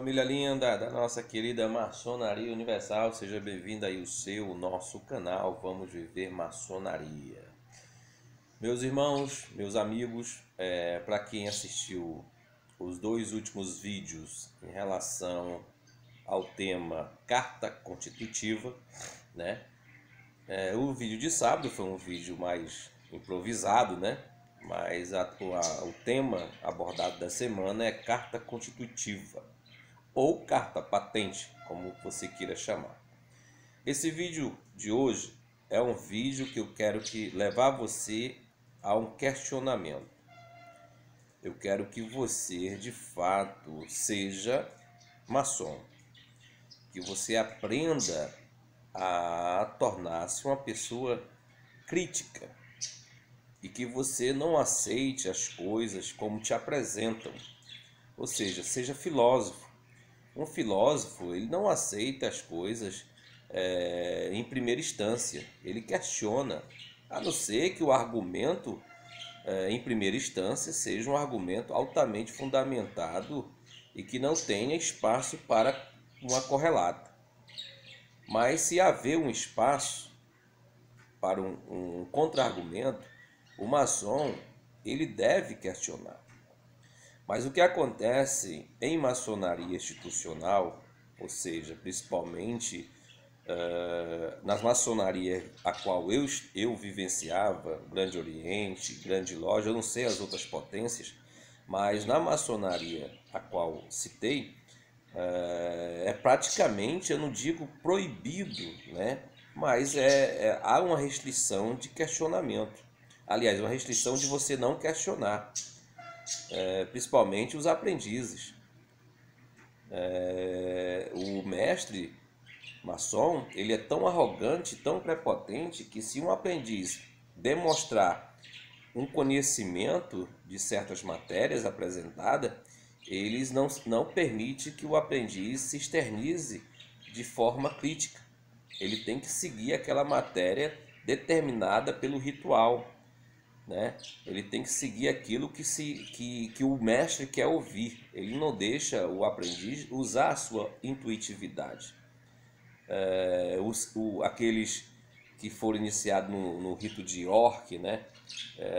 Família linda da nossa querida Maçonaria Universal, seja bem-vindo aí o nosso canal Vamos Viver Maçonaria. Meus irmãos, meus amigos, para quem assistiu os dois últimos vídeos em relação ao tema Carta Constitutiva, né? O vídeo de sábado foi um vídeo mais improvisado, né? Mas o tema abordado da semana é Carta Constitutiva, ou carta patente, como você queira chamar. Esse vídeo de hoje é um vídeo que eu quero levar você a um questionamento. Eu quero que você, de fato, seja maçom, que você aprenda a tornar-se uma pessoa crítica e que você não aceite as coisas como te apresentam, ou seja filósofo. Um filósofo, ele não aceita as coisas em primeira instância, ele questiona, a não ser que o argumento em primeira instância seja um argumento altamente fundamentado e que não tenha espaço para uma correlata. Mas se haver um espaço para um contra-argumento, o maçom ele deve questionar. Mas o que acontece em maçonaria institucional, ou seja, principalmente nas maçonarias a qual eu vivenciava, Grande Oriente, Grande Loja, eu não sei as outras potências, mas na maçonaria a qual citei, é praticamente, eu não digo proibido, né? Mas há uma restrição de questionamento. Aliás, uma restrição de você não questionar, principalmente os aprendizes. O mestre maçom, ele é tão arrogante, tão prepotente, que se um aprendiz demonstrar um conhecimento de certas matérias apresentadas, eles não permitem que o aprendiz se externize de forma crítica. Ele tem que seguir aquela matéria determinada pelo ritual, né? Ele tem que seguir aquilo que o mestre quer ouvir. Ele não deixa o aprendiz usar a sua intuitividade. Aqueles que foram iniciados no rito de York, né?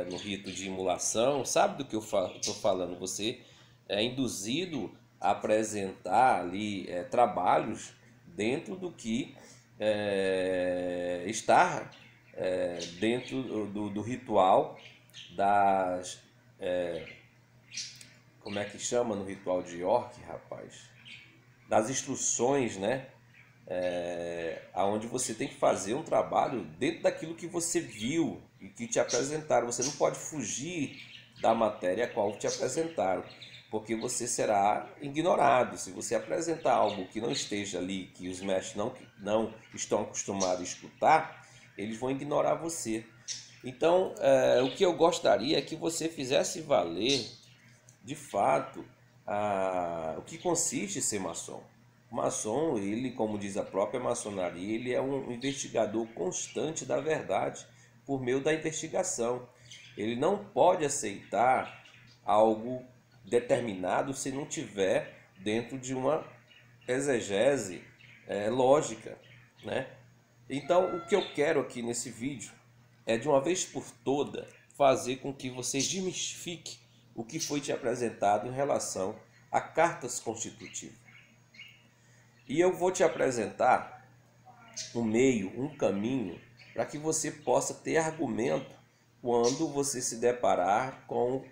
No rito de imulação, sabe do que eu estou falando? Você é induzido a apresentar ali trabalhos dentro do que está dentro do ritual das... como é que chama no ritual de York, rapaz? Das instruções, né? Aonde você tem que fazer um trabalho dentro daquilo que você viu e que te apresentaram. Você não pode fugir da matéria a qual te apresentaram, porque você será ignorado. Se você apresentar algo que não esteja ali, que os mestres não estão acostumados a escutar, eles vão ignorar você. Então, o que eu gostaria é que você fizesse valer, de fato, o que consiste em ser maçom. O maçom, ele, como diz a própria maçonaria, ele é um investigador constante da verdade por meio da investigação. Ele não pode aceitar algo determinado se não tiver dentro de uma exegese lógica, né? Então, o que eu quero aqui nesse vídeo é, de uma vez por toda, fazer com que você desmistifique o que foi te apresentado em relação a cartas constitutivas. E eu vou te apresentar um meio, um caminho, para que você possa ter argumento quando você se deparar com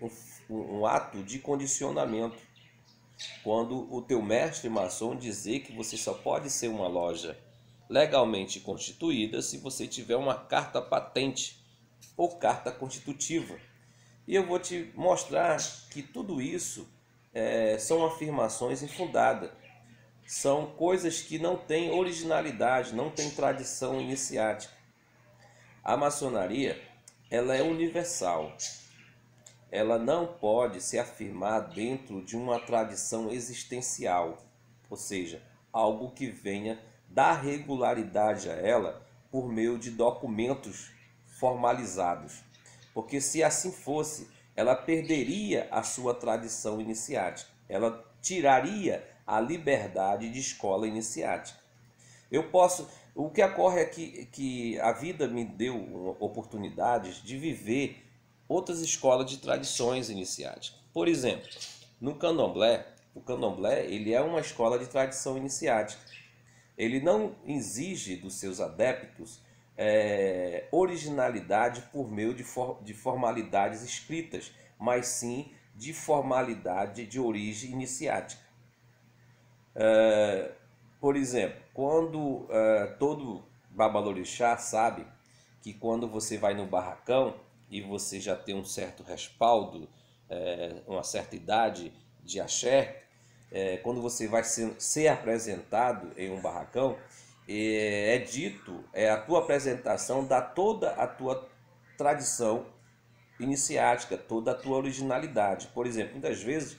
um ato de condicionamento. Quando o teu mestre maçom dizer que você só pode ser uma loja legalmente constituída se você tiver uma carta patente ou carta constitutiva. E eu vou te mostrar que tudo isso são afirmações infundadas. São coisas que não têm originalidade, não têm tradição iniciática. A maçonaria, ela é universal. Ela não pode se afirmar dentro de uma tradição existencial, ou seja, algo que venha dar regularidade a ela por meio de documentos formalizados. Porque se assim fosse, ela perderia a sua tradição iniciática. Ela tiraria a liberdade de escola iniciática. O que ocorre é que a vida me deu oportunidades de viver outras escolas de tradições iniciáticas. Por exemplo, no candomblé, o candomblé ele é uma escola de tradição iniciática. Ele não exige dos seus adeptos originalidade por meio de formalidades escritas, mas sim de formalidade de origem iniciática. Por exemplo, quando todo babalorixá sabe que quando você vai no barracão e você já tem um certo respaldo, uma certa idade de axé, quando você vai ser apresentado em um barracão, dito, a tua apresentação dá toda a tua tradição iniciática, toda a tua originalidade. Por exemplo, muitas vezes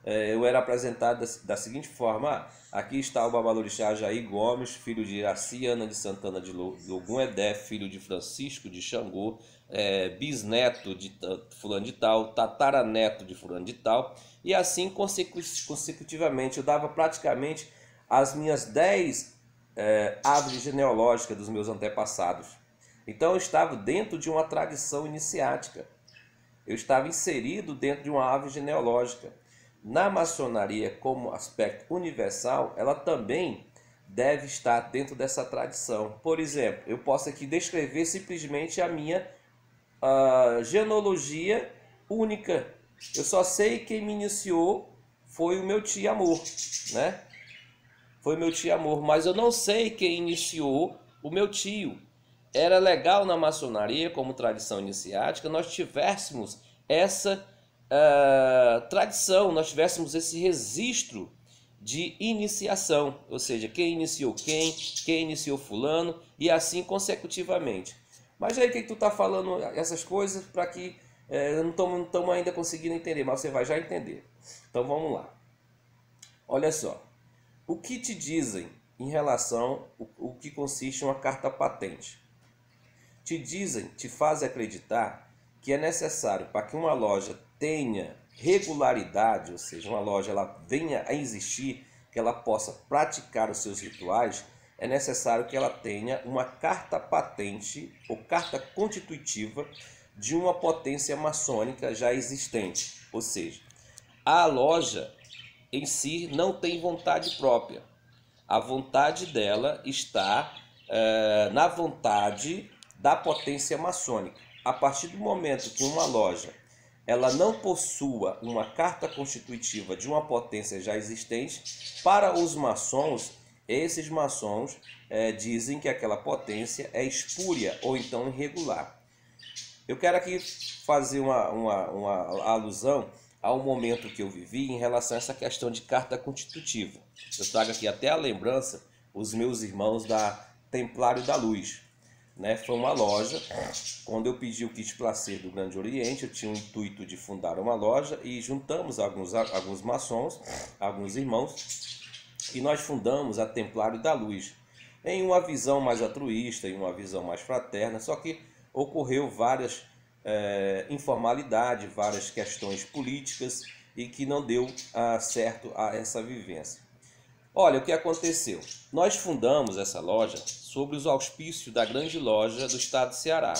eu era apresentado da seguinte forma: aqui está o babalorixá Jair Gomes, filho de Iraci Ana de Santana de Logum Edé, filho de Francisco de Xangô, bisneto de fulano de tal, tataraneto de fulano de tal, e assim consecutivamente. Eu dava praticamente as minhas 10 árvores genealógicas dos meus antepassados. Então eu estava dentro de uma tradição iniciática. Eu estava inserido dentro de uma árvore genealógica. Na maçonaria, como aspecto universal, ela também deve estar dentro dessa tradição. Por exemplo, eu posso aqui descrever simplesmente a minha genealogia única. Eu só sei que quem me iniciou foi o meu tio Amor, né? Foi meu tio Amor, mas eu não sei quem iniciou o meu tio. Era legal na maçonaria, como tradição iniciática, nós tivéssemos essa tradição, nós tivéssemos esse registro de iniciação, ou seja, quem iniciou quem iniciou fulano, e assim consecutivamente. Mas aí que tu tá falando essas coisas para que não estamos ainda conseguindo entender, mas você vai já entender. Então vamos lá. Olha só. O que te dizem em relação ao que consiste uma carta patente? Te fazem acreditar que é necessário para que uma loja tenha regularidade, ou seja, uma loja ela venha a existir, que ela possa praticar os seus rituais, é necessário que ela tenha uma carta patente ou carta constitutiva de uma potência maçônica já existente. Ou seja, a loja em si não tem vontade própria. A vontade dela está na vontade da potência maçônica. A partir do momento que uma loja ela não possua uma carta constitutiva de uma potência já existente, para os maçons, esses maçons dizem que aquela potência é espúria ou então irregular. Eu quero aqui fazer uma alusão ao momento que eu vivi em relação a essa questão de carta constitutiva. Eu trago aqui até a lembrança os meus irmãos da Templário da Luz. Foi uma loja, quando eu pedi o kit placê do Grande Oriente, eu tinha o intuito de fundar uma loja e juntamos alguns maçons, alguns irmãos, e nós fundamos a Templário da Luz, em uma visão mais altruísta, em uma visão mais fraterna, só que ocorreu várias informalidades, várias questões políticas e que não deu certo a essa vivência. Olha o que aconteceu. Nós fundamos essa loja sob os auspícios da grande loja do estado do Ceará,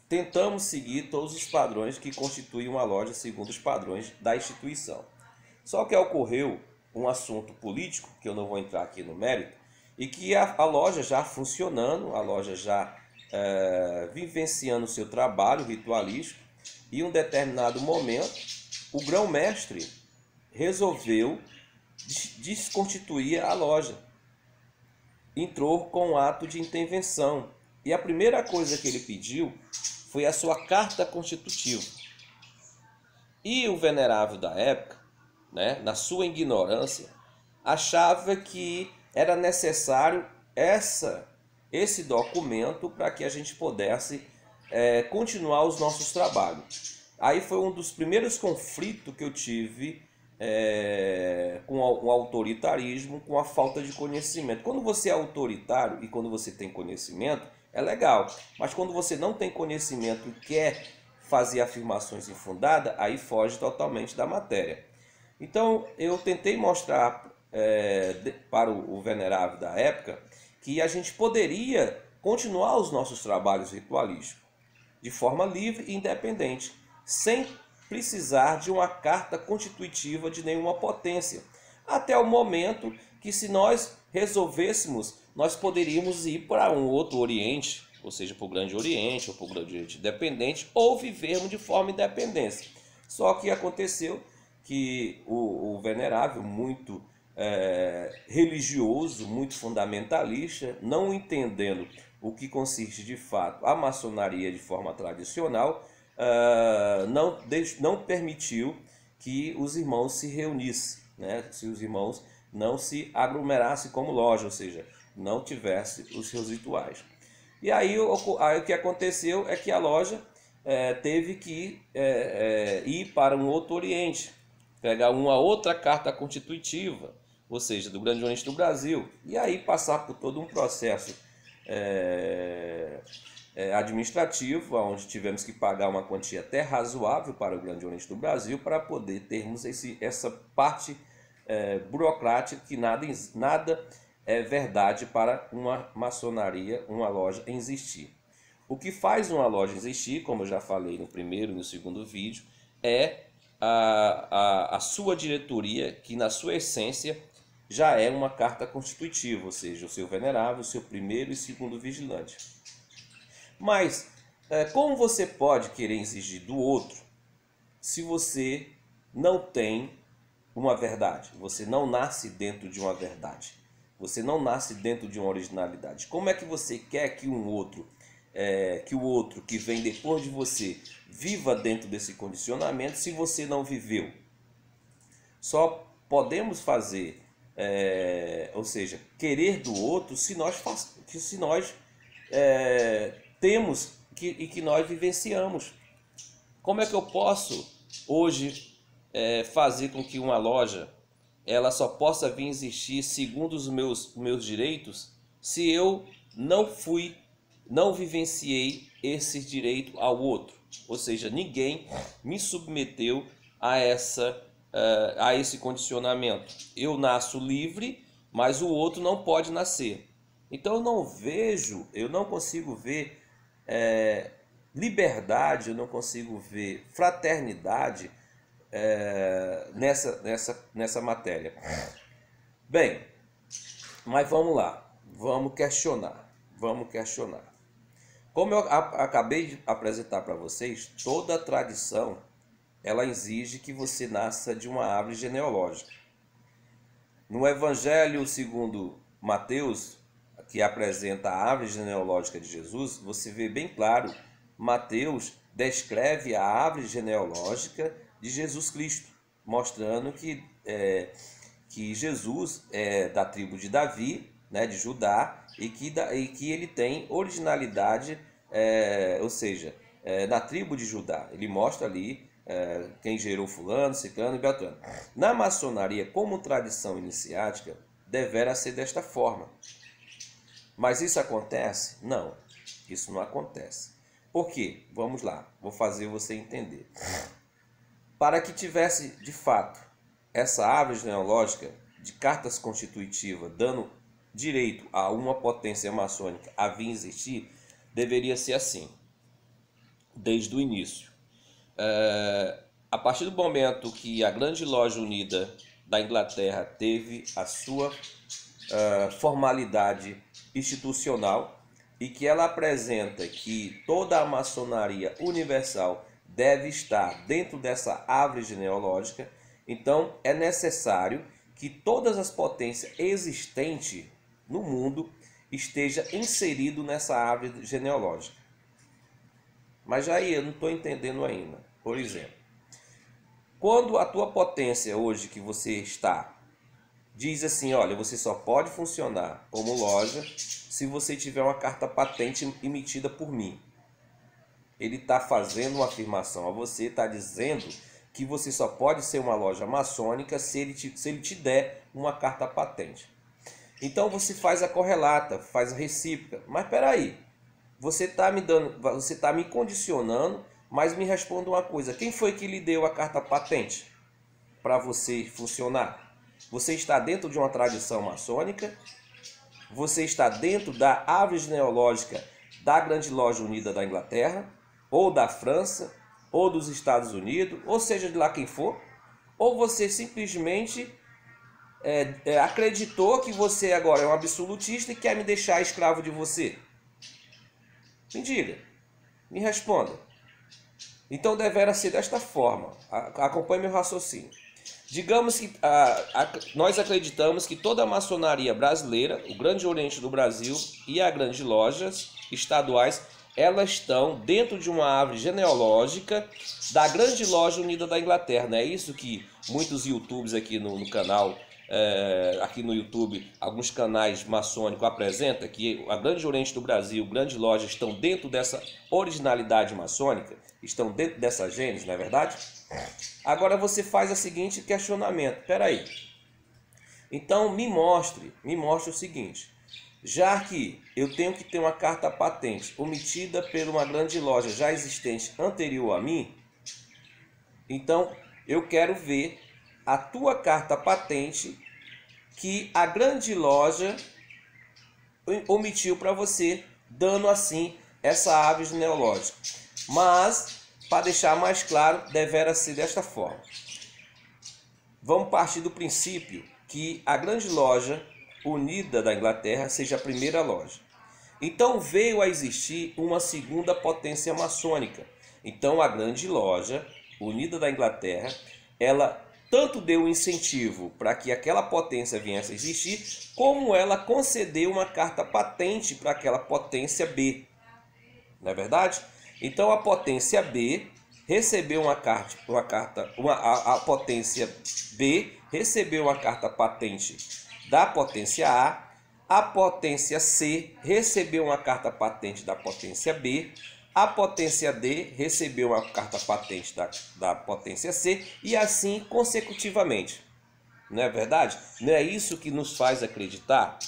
tentamos seguir todos os padrões que constituem uma loja segundo os padrões da instituição. Só que ocorreu um assunto político, que eu não vou entrar aqui no mérito, e que a loja já funcionando, a loja já vivenciando o seu trabalho ritualístico, e em um determinado momento, o grão-mestre resolveu desconstituir a loja. Entrou com um ato de intervenção. E a primeira coisa que ele pediu foi a sua carta constitutiva. E o venerável da época, na sua ignorância, achava que era necessário esse documento para que a gente pudesse continuar os nossos trabalhos. Aí foi um dos primeiros conflitos que eu tive com o autoritarismo, com a falta de conhecimento. Quando você é autoritário e quando você tem conhecimento, é legal. Mas quando você não tem conhecimento e quer fazer afirmações infundadas, aí foge totalmente da matéria. Então eu tentei mostrar para o venerável da época que a gente poderia continuar os nossos trabalhos ritualísticos de forma livre e independente, sem precisar de uma carta constitutiva de nenhuma potência, até o momento que, se nós resolvêssemos, nós poderíamos ir para um outro Oriente, ou seja, para o Grande Oriente ou para o Grande Oriente Independente, ou vivermos de forma independente. Só que aconteceu que o venerável, muito religioso, muito fundamentalista, não entendendo o que consiste de fato a maçonaria de forma tradicional, não permitiu que os irmãos se reunissem, né? Se os irmãos não se aglomerassem como loja, ou seja, não tivesse os seus rituais. E aí o que aconteceu é que a loja teve que ir para um outro Oriente, pegar uma outra carta constitutiva, ou seja, do Grande Oriente do Brasil, e aí passar por todo um processo administrativo, onde tivemos que pagar uma quantia até razoável para o Grande Oriente do Brasil para poder termos essa parte burocrática que nada é verdade para uma maçonaria, uma loja existir. O que faz uma loja existir, como eu já falei no primeiro e no segundo vídeo, é a sua diretoria, que na sua essência já é uma carta constitutiva, ou seja, o seu venerável, o seu primeiro e segundo vigilante. Mas como você pode querer exigir do outro se você não tem uma verdade? Você não nasce dentro de uma verdade. Você não nasce dentro de uma originalidade. Como é que você quer que o outro que vem depois de você viva dentro desse condicionamento se você não viveu? Só podemos fazer, ou seja, querer do outro se nós temos e que nós vivenciamos. Como é que eu posso hoje fazer com que uma loja ela só possa vir existir segundo os meus direitos se eu não vivenciei esse direito ao outro? Ou seja, ninguém me submeteu a esse condicionamento. Eu nasço livre, mas o outro não pode nascer. Então eu não consigo ver liberdade, eu não consigo ver fraternidade nessa matéria. Bem, mas vamos lá, vamos questionar. Como eu acabei de apresentar para vocês, toda tradição ela exige que você nasça de uma árvore genealógica. No Evangelho segundo Mateus, que apresenta a árvore genealógica de Jesus, você vê bem claro, Mateus descreve a árvore genealógica de Jesus Cristo, mostrando que Jesus é da tribo de Davi, né, de Judá, e que ele tem originalidade, ou seja, na tribo de Judá. Ele mostra ali quem gerou fulano, ciclano e beltrano. Na maçonaria, como tradição iniciática, deverá ser desta forma. Mas isso acontece? Não, isso não acontece. Por quê? Vamos lá, vou fazer você entender. Para que tivesse, de fato, essa árvore genealógica de cartas constitutivas dando direito a uma potência maçônica a vir existir, deveria ser assim, desde o início. A partir do momento que a Grande Loja Unida da Inglaterra teve a sua formalidade institucional e que ela apresenta que toda a maçonaria universal deve estar dentro dessa árvore genealógica, então é necessário que todas as potências existentes no mundo esteja inserido nessa árvore genealógica. Mas aí eu não estou entendendo ainda. Por exemplo, quando a tua potência hoje que você está diz assim, olha, você só pode funcionar como loja se você tiver uma carta patente emitida por mim. Ele está fazendo uma afirmação a você, está dizendo que você só pode ser uma loja maçônica se ele te der uma carta patente. Então você faz a correlata, faz a recíproca. Mas espera aí, você está me condicionando, mas me responda uma coisa: quem foi que lhe deu a carta patente para você funcionar? Você está dentro de uma tradição maçônica? Você está dentro da árvore genealógica da Grande Loja Unida da Inglaterra, ou da França, ou dos Estados Unidos, ou seja de lá quem for? Ou você simplesmente acreditou que você agora é um absolutista e quer me deixar escravo de você? Me diga, me responda. Então deverá ser desta forma. Acompanhe meu raciocínio. Digamos que nós acreditamos que toda a maçonaria brasileira, o Grande Oriente do Brasil e as grandes lojas estaduais, elas estão dentro de uma árvore genealógica da Grande Loja Unida da Inglaterra. Não é isso que muitos YouTubers aqui no canal, aqui no YouTube, alguns canais maçônicos apresentam, que a Grande Oriente do Brasil, Grande Loja estão dentro dessa originalidade maçônica, estão dentro dessa gênese, não é verdade? Agora você faz o seguinte questionamento: peraí, então me mostre o seguinte: já que eu tenho que ter uma carta patente omitida por uma grande loja já existente anterior a mim, então eu quero ver a tua carta patente que a grande loja omitiu para você, dando assim essa árvore genealógica. Mas, para deixar mais claro, deverá ser desta forma. Vamos partir do princípio que a Grande Loja Unida da Inglaterra seja a primeira loja. Então veio a existir uma segunda potência maçônica. Então a Grande Loja Unida da Inglaterra, ela tanto deu um incentivo para que aquela potência viesse a existir, como ela concedeu uma carta patente para aquela potência B. Não é verdade? Então a potência B recebeu a potência B recebeu uma carta patente da potência a potência C recebeu uma carta patente da potência B, a potência D recebeu uma carta patente da potência C e assim consecutivamente. Não é verdade? Não é isso que nos faz acreditar?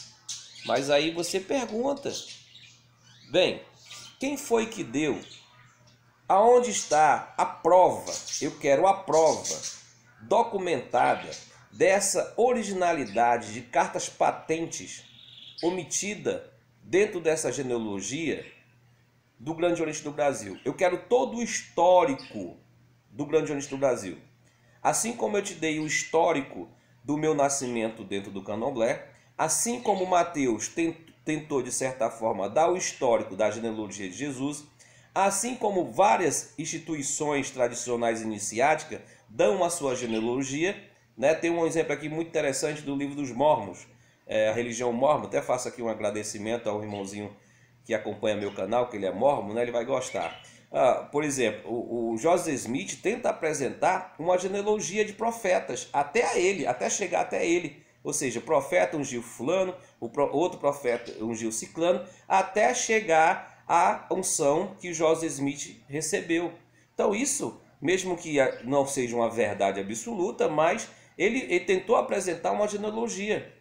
Mas aí você pergunta, bem, quem foi que deu? Aonde está a prova? Eu quero a prova documentada dessa originalidade de cartas patentes omitida dentro dessa genealogia do Grande Oriente do Brasil. Eu quero todo o histórico do Grande Oriente do Brasil. Assim como eu te dei o histórico do meu nascimento dentro do Candomblé, assim como Mateus tentou, de certa forma, dar o histórico da genealogia de Jesus, assim como várias instituições tradicionais iniciáticas dão a sua genealogia, né? Tem um exemplo aqui muito interessante do livro dos Mormons, a religião mormon. Até faço aqui um agradecimento ao irmãozinho que acompanha meu canal, que ele é mormon, né? Ele vai gostar. Por exemplo, o Joseph Smith tenta apresentar uma genealogia de profetas até chegar até ele. Ou seja, o profeta ungiu fulano, outro profeta ungiu ciclano, até chegar à unção que Joseph Smith recebeu. Então isso, mesmo que não seja uma verdade absoluta, mas ele tentou apresentar uma genealogia.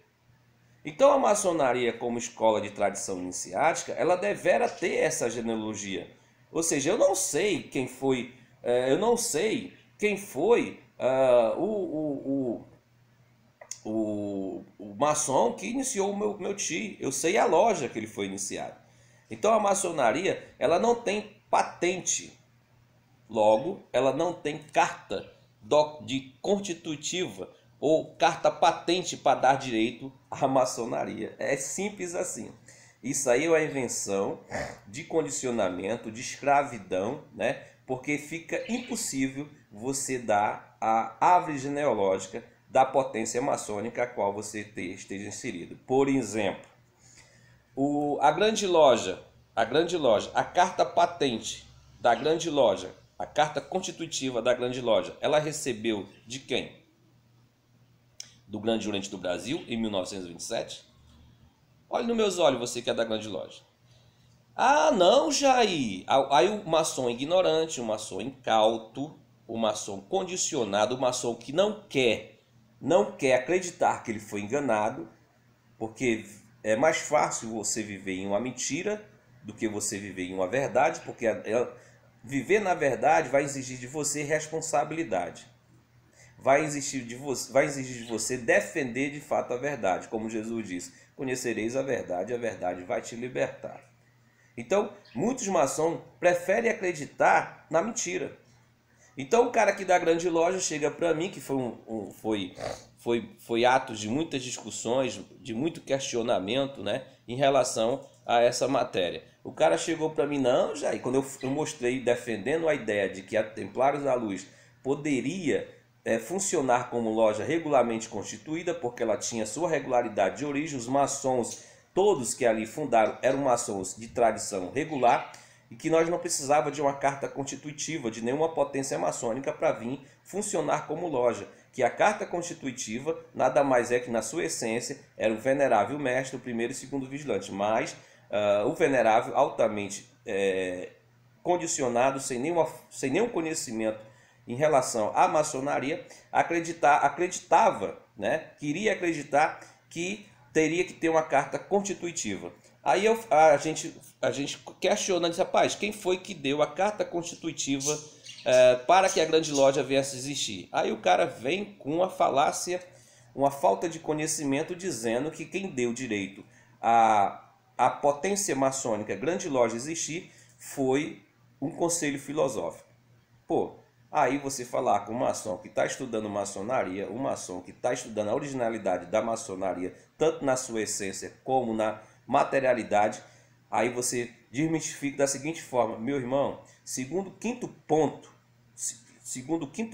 Então a maçonaria, como escola de tradição iniciática, ela devera ter essa genealogia. Ou seja, eu não sei quem foi, o maçom que iniciou o meu tio. Eu sei a loja que ele foi iniciado. Então a maçonaria, ela não tem patente. Logo, ela não tem carta de constitutiva ou carta patente para dar direito à maçonaria. É simples assim. Isso aí é uma invenção de condicionamento, de escravidão, né? Porque fica impossível você dar a árvore genealógica da potência maçônica a qual você esteja inserido. Por exemplo, a grande loja, a carta patente da grande loja, a carta constitutiva da grande loja, ela recebeu de quem? Do Grande Oriente do Brasil, em 1927? Olhe nos meus olhos, você que é da grande loja. Ah, não, Jair. Aí o maçom ignorante, o maçom incauto, o maçom condicionado, o maçom que não quer acreditar que ele foi enganado, porque é mais fácil você viver em uma mentira do que você viver em uma verdade, porque viver na verdade vai exigir de você responsabilidade. vai exigir de você defender de fato a verdade, como Jesus disse: conhecereis a verdade vai te libertar. Então, muitos maçons preferem acreditar na mentira. Então, o cara aqui da grande loja chega para mim, que foi atos de muitas discussões, de muito questionamento, né, em relação a essa matéria. O cara chegou para mim: não, Jair, quando eu mostrei defendendo a ideia de que a Templários da Luz poderia funcionar como loja regularmente constituída, porque ela tinha sua regularidade de origem, os maçons, todos que ali fundaram, eram maçons de tradição regular, e que nós não precisava de uma carta constitutiva de nenhuma potência maçônica para vir funcionar como loja, que a carta constitutiva nada mais é que, na sua essência, era o venerável mestre, o primeiro e segundo vigilante, mas o venerável altamente condicionado, sem nenhum conhecimento em relação à maçonaria, acreditava, né, queria acreditar que teria que ter uma carta constitutiva. Aí a gente questiona, diz: rapaz, quem foi que deu a carta constitutiva para que a grande loja viesse a existir? Aí o cara vem com uma falácia, uma falta de conhecimento, dizendo que quem deu direito à potência maçônica, a grande loja, existir foi um conselho filosófico. Pô, aí você falar com um maçom que está estudando maçonaria, um maçom que está estudando a originalidade da maçonaria, tanto na sua essência como na materialidade, aí você desmistifica da seguinte forma: meu irmão, segundo o quinto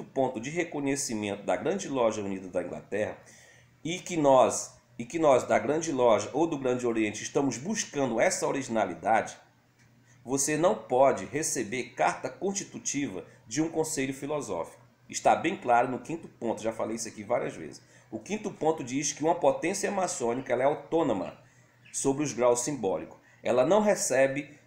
ponto de reconhecimento da Grande Loja Unida da Inglaterra, e que nós da Grande Loja ou do Grande Oriente estamos buscando essa originalidade, você não pode receber carta constitutiva de um conselho filosófico. Está bem claro no quinto ponto, já falei isso aqui várias vezes. O quinto ponto diz que uma potência maçônica ela é autônoma sobre os graus simbólicos. Ela não recebe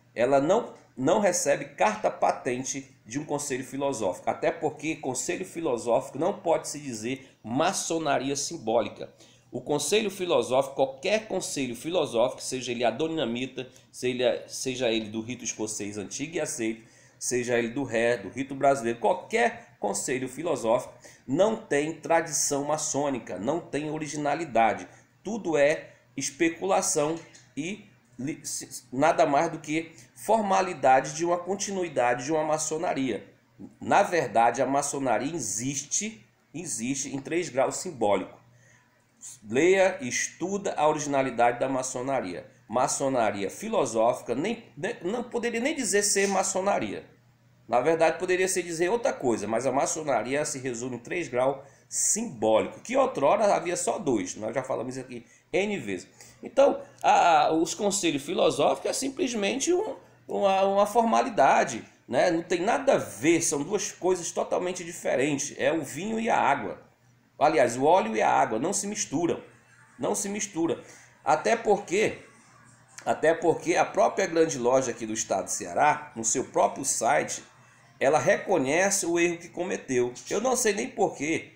carta patente de um conselho filosófico, até porque conselho filosófico não pode se dizer maçonaria simbólica. O conselho filosófico, qualquer conselho filosófico, seja ele adonamita, seja ele do rito escocês antigo e aceito, seja ele do rito brasileiro, qualquer conselho filosófico não tem tradição maçônica, não tem originalidade. Tudo é especulação e nada mais do que formalidade de uma continuidade de uma maçonaria. Na verdade, a maçonaria existe em 3 graus simbólicos. Leia e estuda a originalidade da maçonaria. Maçonaria filosófica não poderia nem dizer ser maçonaria. Na verdade, poderia ser dizer outra coisa, mas a maçonaria se resume em 3 graus simbólicos, que outrora havia só 2. Nós já falamos isso aqui N vezes. Então, os conselhos filosóficos é simplesmente uma formalidade, né? Não tem nada a ver, são 2 coisas totalmente diferentes. É o vinho e a água. Aliás, o óleo e a água não se misturam. Não se mistura. Até porque a própria grande loja aqui do estado do Ceará, no seu próprio site, ela reconhece o erro que cometeu. Eu não sei nem porquê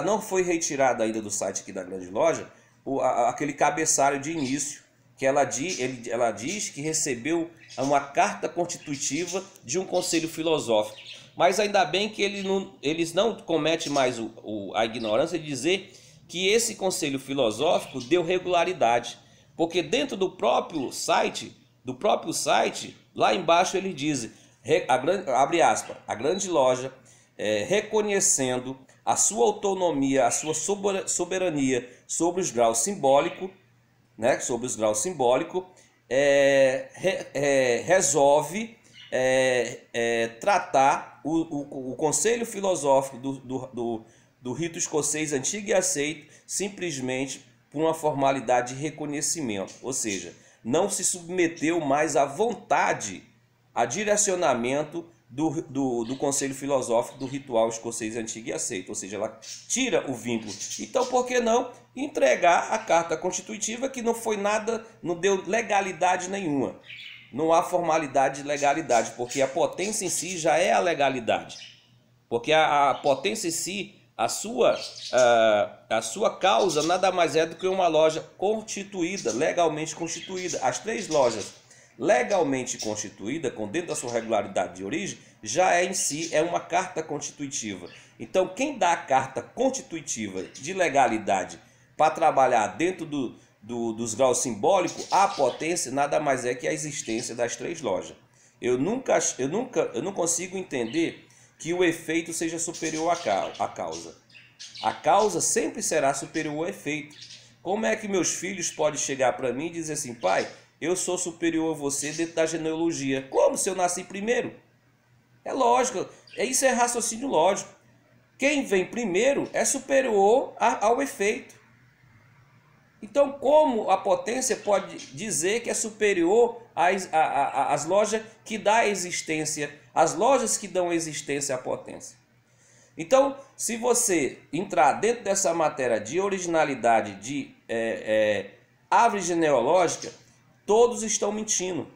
não foi retirado ainda do site aqui da grande loja aquele cabeçalho de início, que ela diz que recebeu uma carta constitutiva de um conselho filosófico. Mas ainda bem que eles não cometem mais a ignorância de dizer que esse conselho filosófico deu regularidade. Porque dentro do próprio site, lá embaixo ele diz, abre aspas, a grande loja, reconhecendo a sua autonomia, a sua soberania sobre os graus simbólicos, né, resolve tratar o conselho filosófico do rito escocês antigo e aceito simplesmente por uma formalidade de reconhecimento, ou seja, não se submeteu mais à vontade, a direcionamento do conselho filosófico do ritual escocês antigo e aceito, ou seja, ela tira o vínculo. Então, por que não entregar a carta constitutiva, que não foi nada, não deu legalidade nenhuma? Não há formalidade de legalidade, porque a potência em si já é a legalidade. Porque a potência em si, a sua causa nada mais é do que uma loja constituída, legalmente constituída. As 3 lojas legalmente constituídas, com dentro da sua regularidade de origem, já em si uma carta constitutiva. Então, quem dá a carta constitutiva de legalidade para trabalhar dentro dos graus simbólicos, a potência nada mais é que a existência das três lojas. Eu não consigo entender que o efeito seja superior à causa. A causa sempre será superior ao efeito. Como é que meus filhos podem chegar para mim e dizer assim, pai, eu sou superior a você dentro da genealogia? Como se eu nasci primeiro? É lógico, isso é raciocínio lógico. Quem vem primeiro é superior ao efeito. Então, como a potência pode dizer que é superior às lojas que dão existência, às lojas que dão existência à potência? Então, se você entrar dentro dessa matéria de originalidade, de árvore genealógica, todos estão mentindo.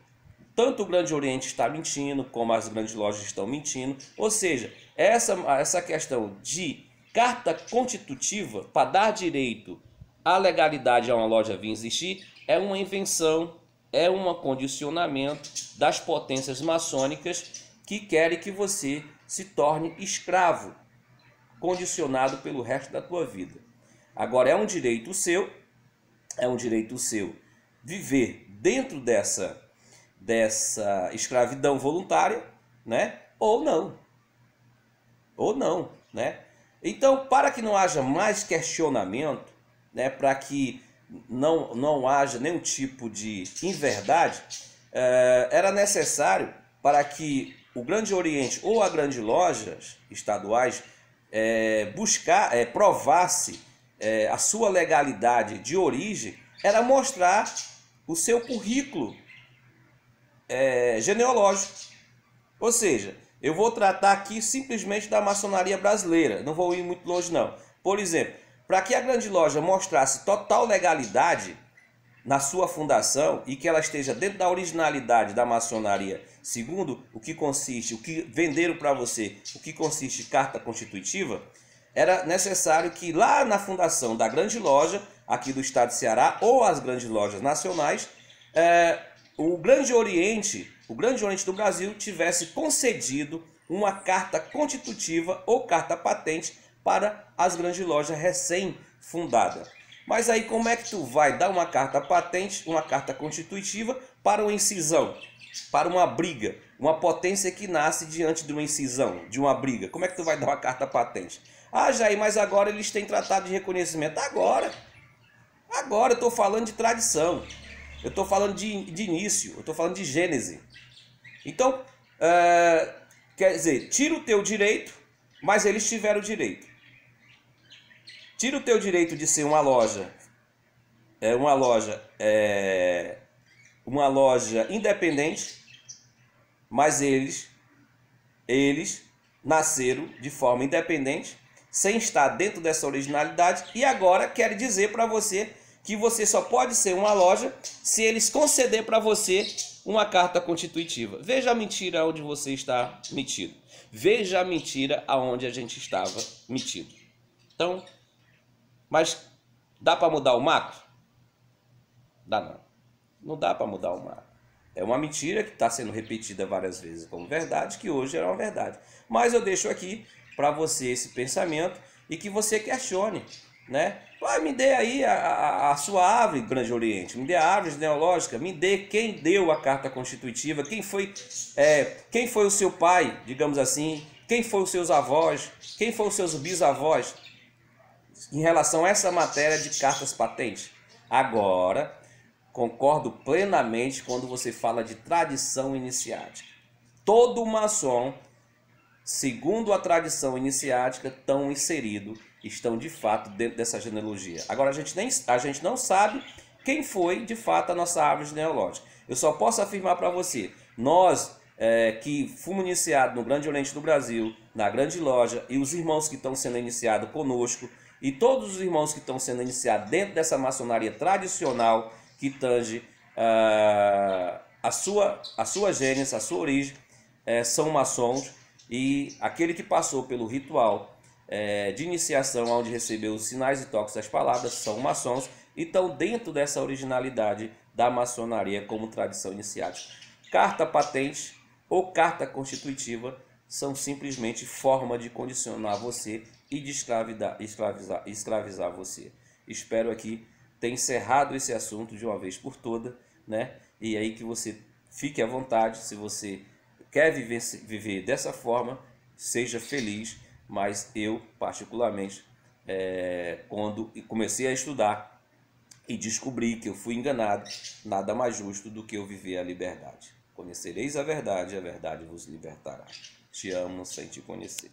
Tanto o Grande Oriente está mentindo, como as grandes lojas estão mentindo. Ou seja, essa questão de carta constitutiva para dar direito à legalidade a uma loja vir existir é uma invenção, é um condicionamento das potências maçônicas que querem que você se torne escravo, condicionado pelo resto da tua vida. Agora é um direito seu viver dentro dessa escravidão voluntária, né? Ou não, né? Então, para que não haja mais questionamento, né? Para que não haja nenhum tipo de inverdade, era necessário para que o Grande Oriente ou as grandes lojas estaduais provasse a sua legalidade de origem, era mostrar o seu currículo genealógico. Ou seja, eu vou tratar aqui simplesmente da maçonaria brasileira, não vou ir muito longe não. Por exemplo, para que a grande loja mostrasse total legalidade na sua fundação e que ela esteja dentro da originalidade da maçonaria, segundo o que venderam para você, o que consiste carta constitutiva, era necessário que lá na fundação da grande loja, aqui do estado de Ceará, ou as grandes lojas nacionais, o Grande Oriente do Brasil tivesse concedido uma carta constitutiva ou carta patente para as grandes lojas recém-fundadas. Mas aí como é que tu vai dar uma carta patente, uma carta constitutiva para uma incisão, para uma briga, uma potência que nasce diante de uma incisão, de uma briga? Como é que tu vai dar uma carta patente? Ah, Jair, mas agora eles têm tratado de reconhecimento. Agora eu estou falando de tradição, eu estou falando de início, eu estou falando de gênese. Então, quer dizer, tira o teu direito, mas eles tiveram o direito. Tira o teu direito de ser uma loja independente, mas eles nasceram de forma independente, sem estar dentro dessa originalidade, e agora querem dizer para você que você só pode ser uma loja se eles conceder para você uma carta constitutiva. Veja a mentira onde você está metido. Veja a mentira aonde a gente estava metido. Então, mas dá para mudar o macro? Dá não. Não dá para mudar o macro. É uma mentira que está sendo repetida várias vezes como verdade, que hoje era uma verdade. Mas eu deixo aqui para você esse pensamento e que você questione, né? Me dê aí a sua árvore, Grande Oriente, me dê a árvore genealógica, me dê quem deu a carta constitutiva, quem foi o seu pai, digamos assim, quem foi os seus avós, quem foi os seus bisavós, em relação a essa matéria de cartas patentes. Agora, concordo plenamente quando você fala de tradição iniciática. Todo maçom, segundo a tradição iniciática, estão de fato dentro dessa genealogia. Agora, a gente não sabe quem foi de fato a nossa árvore genealógica. Eu só posso afirmar para você, nós que fomos iniciados no Grande Oriente do Brasil, na Grande Loja, e os irmãos que estão sendo iniciados conosco, e todos os irmãos que estão sendo iniciados dentro dessa maçonaria tradicional, que tange a sua gênese, a sua origem, são maçons, e aquele que passou pelo ritual de iniciação, onde recebeu os sinais e toques das palavras, são maçons e estão dentro dessa originalidade da maçonaria como tradição iniciática. Carta patente ou carta constitutiva são simplesmente forma de condicionar você e de escravizar você. Espero aqui ter encerrado esse assunto de uma vez por toda, né? E aí que você fique à vontade, se você quer viver dessa forma, seja feliz, mas eu, particularmente, quando comecei a estudar e descobri que eu fui enganado, nada mais justo do que eu viver a liberdade. Conhecereis a verdade vos libertará. Te amo sem te conhecer.